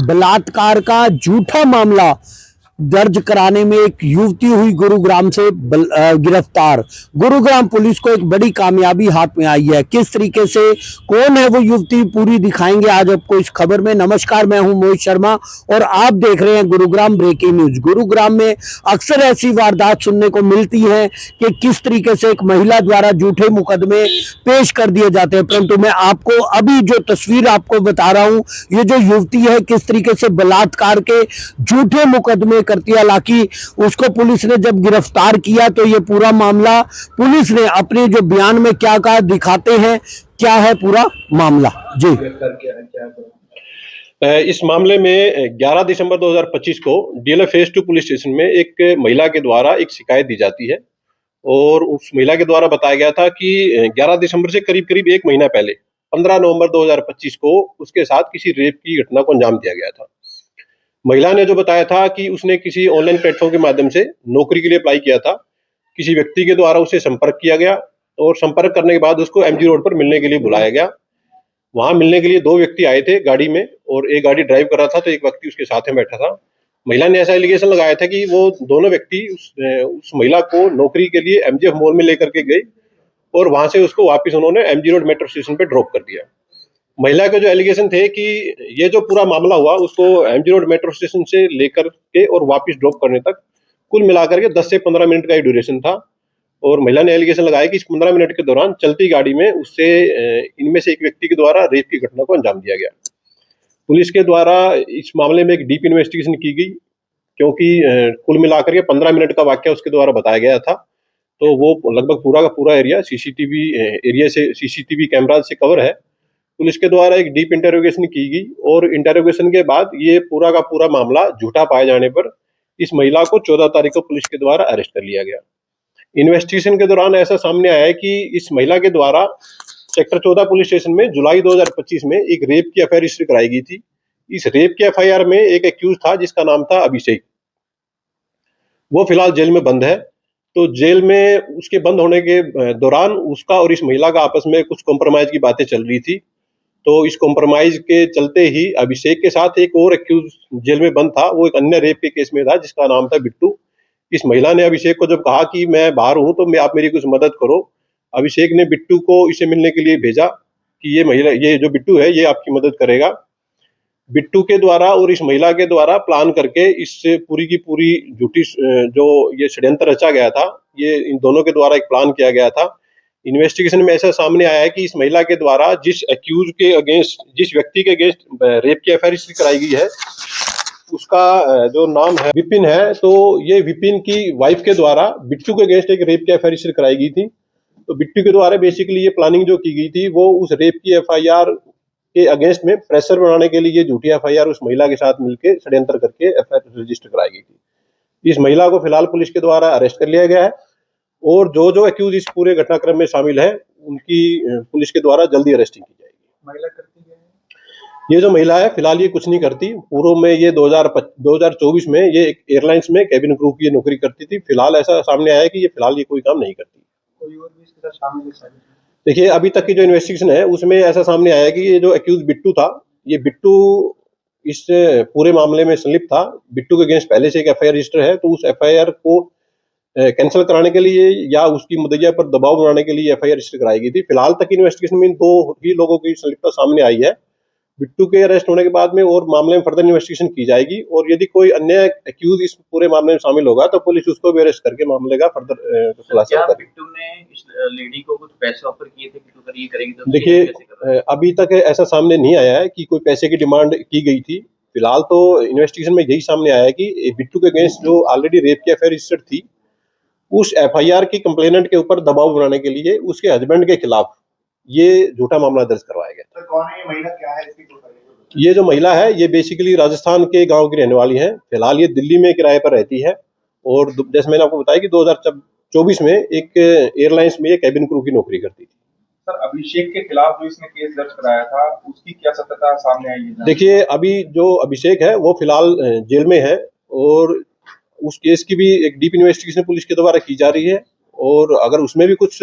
बलात्कार का झूठा मामला दर्ज कराने में एक युवती हुई गुरुग्राम से गिरफ्तार। गुरुग्राम पुलिस को एक बड़ी कामयाबी हाथ में आई है। किस तरीके से, कौन है वो युवती, पूरी दिखाएंगे आज आपको इस खबर में। नमस्कार, मैं हूं मोहित शर्मा और आप देख रहे हैं गुरुग्राम ब्रेकिंग न्यूज। गुरुग्राम में अक्सर ऐसी वारदात सुनने को मिलती है कि किस तरीके से एक महिला द्वारा झूठे मुकदमे पेश कर दिए जाते हैं, परंतु मैं आपको अभी जो तस्वीर आपको बता रहा हूं, ये जो युवती है किस तरीके से बलात्कार के झूठे मुकदमे करती है। हालांकि उसको पुलिस ने जब गिरफ्तार किया तो ये पूरा मामला पुलिस ने अपने जो बयान में क्या कहा, दिखाते हैं क्या है पूरा मामला जी। इस मामले में 11 दिसंबर 2025 को डीएलएफ फेज 2 पुलिस स्टेशन में एक महिला के द्वारा एक शिकायत दी जाती है और उस महिला के द्वारा बताया गया था कि 11 दिसंबर से करीब करीब एक महीना पहले 15 नवंबर 2025 को उसके साथ किसी रेप की घटना को अंजाम दिया गया था। महिला ने जो बताया था कि उसने किसी ऑनलाइन प्लेटफॉर्म के माध्यम से नौकरी के लिए अप्लाई किया था। किसी व्यक्ति के द्वारा उसे संपर्क किया गया और संपर्क करने के बाद उसको एमजी रोड पर मिलने के लिए बुलाया गया। वहां मिलने के लिए दो व्यक्ति आए थे गाड़ी में और एक गाड़ी ड्राइव कर रहा था तो एक व्यक्ति उसके साथ में बैठा था। महिला ने ऐसा एलिगेशन लगाया था कि वो दोनों व्यक्ति उस महिला को नौकरी के लिए एमजीएफ मॉल में लेकर के गए और वहां से उसको वापस उन्होंने एमजी रोड मेट्रो स्टेशन पे ड्रॉप कर दिया। महिला के जो एलिगेशन थे कि ये जो पूरा मामला हुआ उसको एमजी रोड मेट्रो स्टेशन से लेकर के और वापस ड्रॉप करने तक कुल मिलाकर के 10 से 15 मिनट का ड्यूरेशन था। और महिला ने एलिगेशन लगाया कि इस 15 मिनट के दौरान चलती गाड़ी में उससे इनमें से एक व्यक्ति के द्वारा रेप की घटना को अंजाम दिया गया। पुलिस के द्वारा इस मामले में एक डीप इन्वेस्टिगेशन की गई क्योंकि कुल मिलाकर के 15 मिनट का वाक्य उसके द्वारा बताया गया था। तो वो लगभग पूरा का पूरा एरिया सीसीटीवी कैमरा से कवर है। पुलिस के द्वारा एक डीप इंटरोगेशन की गई और इंटरोगेशन के बाद ये पूरा का पूरा मामला झूठा पाए जाने पर इस महिला को 14 तारीख को पुलिस के द्वारा अरेस्ट कर लिया गया। इन्वेस्टिगेशन के दौरान ऐसा सामने आया है कि इस महिला के द्वारा सेक्टर 14 पुलिस स्टेशन में जुलाई 2025 में एक रेप की एफआईआर रजिस्टर कराई गई थी। इस रेप की एफआईआर में एक एक्यूज था जिसका नाम था अभिषेक। वो फिलहाल जेल में बंद है। तो जेल में उसके बंद होने के दौरान उसका और इस महिला का आपस में कुछ कॉम्प्रोमाइज की बातें चल रही थी। तो इस कॉम्प्रोमाइज के चलते ही अभिषेक के साथ एक और एक्यूज जेल में बंद था, वो एक अन्य रेप के केस में था जिसका नाम था बिट्टू। इस महिला ने अभिषेक को जब कहा कि मैं बाहर हूं तो आप मेरी कुछ मदद करो, अभिषेक ने बिट्टू को इसे मिलने के लिए भेजा कि ये जो बिट्टू है ये आपकी मदद करेगा। बिट्टू के द्वारा और इस महिला के द्वारा प्लान करके इससे पूरी की पूरी झूठी जो ये षड्यंत्र रचा गया था, ये इन दोनों के द्वारा एक प्लान किया गया था। इन्वेस्टिगेशन में ऐसा सामने आया है कि इस महिला के द्वारा जिस एक्यूज के अगेंस्ट, जिस व्यक्ति के अगेंस्ट रेप की एफआईआर रजिस्टर कराई गई है उसका जो नाम है विपिन है। तो ये विपिन की वाइफ के द्वारा बिट्टू के अगेंस्ट एक रेप की एफआईआर रजिस्टर कराई गई थी। तो बिट्टू के द्वारा बेसिकली ये प्लानिंग जो की गई थी वो उस रेप की एफआईआर के अगेंस्ट में प्रेशर बनाने के लिए ये झूठी एफआईआर उस महिला के साथ मिलकर षड्यंत्र करके एफआईआर रजिस्टर कराई गई थी। इस महिला को फिलहाल पुलिस के द्वारा अरेस्ट कर लिया गया है और जो एक्यूज इस पूरे घटनाक्रम में शामिल है उनकी पुलिस के द्वारा जल्दी अरेस्टिंग की जाएगी। महिला करती है ये जो महिला है फिलहाल ये कुछ नहीं करती। पूर्व में ये 2024 में ये एक एयरलाइंस में कैबिन क्रू की नौकरी करती थी। फिलहाल ऐसा सामने आया है कि ये फिलहाल ये कोई काम नहीं करती। कोई और भी इसके साथ शामिल है? देखिए अभी तक की जो इन्वेस्टिगेशन है उसमें ऐसा सामने आया है कि ये जो एक्यूज बिट्टू था, ये बिट्टू इस पूरे मामले में संलिप्त था। बिट्टू के अगेंस्ट पहले से एक एफआईआर रजिस्टर है तो उस एफआईआर को कैंसिल कराने के लिए या उसकी मुद्दइया पर दबाव बनाने के लिए एफआईआर रजिस्टर कराई गई थी। फिलहाल तक इन्वेस्टिगेशन में दो ही लोगों की संलिप्तता सामने आई है। बिट्टू के अरेस्ट होने के बाद में और मामले में फर्दर इन्वेस्टिगेशन की जाएगी और यदि कोई अन्य एक्यूज इस पूरे मामले में शामिल होगा तो पुलिस उसको भी अरेस्ट करके मामले का फर्दर खुलासा करेगी। बिट्टू ने इस लेडी को कुछ पैसे ऑफर किए थे कि अगर ये करेगी तो देखिए अभी तक ऐसा सामने नहीं आया है कि कोई पैसे की डिमांड की गई थी। फिलहाल तो इन्वेस्टिगेशन में यही सामने आया है कि बिट्टू के अगेंस्ट जो ऑलरेडी रेप की एफआईआर रजिस्टर्ड थी उस एफआईआर की कंप्लेनेंट के ऊपर दबाव बनाने के लिए उसके हस्बैंड के खिलाफ ये झूठा मामला दर्ज करवाया गया। तो कौन है ये महिला, क्या है इसकी? ये जो महिला है ये बेसिकली राजस्थान के गांव की रहने वाली है। फिलहाल ये दिल्ली में किराए पर रहती है और जैसे मैंने आपको बताया कि 2024 में एक एयरलाइंस में कैबिन क्रू की नौकरी करती थी। सर अभिषेक के खिलाफ जो इसने केस दर्ज कराया था उसकी क्या सत्यता सामने आई है? देखिए अभी जो अभिषेक है वो फिलहाल जेल में है और उस केस की भी एक डीप इन्वेस्टिगेशन पुलिस के द्वारा की जा रही है और अगर उसमें भी कुछ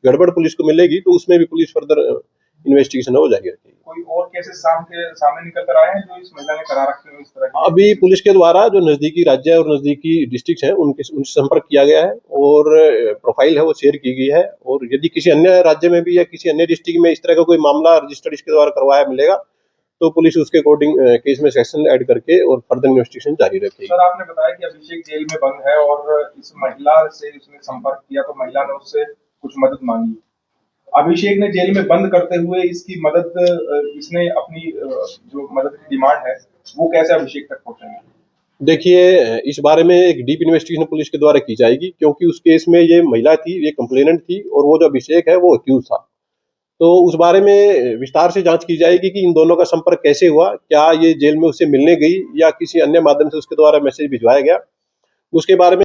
गड़बड़ पुलिस को मिलेगी तो उसमें भी पुलिस फर्दर इन्वेस्टिगेशन है वो जारी रखेगी। कोई और केसेस सामने निकल कर आए हैं जो इस महिला ने करा रखे हो इस तरह के? अभी पुलिस के द्वारा जो नजदीकी राज्य और नजदीकी डिस्ट्रिक्ट हैं उनसे संपर्क किया गया है और प्रोफाइल है वो शेयर की गई है, और यदि किसी अन्य राज्य में भी या किसी अन्य डिस्ट्रिक्ट में इस तरह का कोई मामला रजिस्टर्ड इसके द्वारा करवाया मिलेगा तो पुलिस उसके अकॉर्डिंग केस में सेक्शन ऐड करके और फर्दर इन्वेस्टिगेशन जारी रखेगी। सर, आपने बताया कि अभिषेक जेल में बंद है और इस महिला से उसने संपर्क किया तो महिला ने उससे कुछ मदद मांगी। अभिषेक ने जेल में बंद करते हुए इसकी मदद, इसने अपनी जो मदद की डिमांड है वो कैसे अभिषेक तक पहुंचाएंगे? देखिए, इस बारे में एक डीप इन्वेस्टिगेशन पुलिस के द्वारा की जाएगी, क्योंकि उस केस में ये महिला थी, ये कंप्लेनेंट थी और वो जो अभिषेक है वो अक्यूज था। तो उस बारे में विस्तार से जांच की जाएगी कि इन दोनों का संपर्क कैसे हुआ, क्या ये जेल में उससे मिलने गई या किसी अन्य माध्यम से उसके द्वारा मैसेज भिजवाया गया। उसके बारे में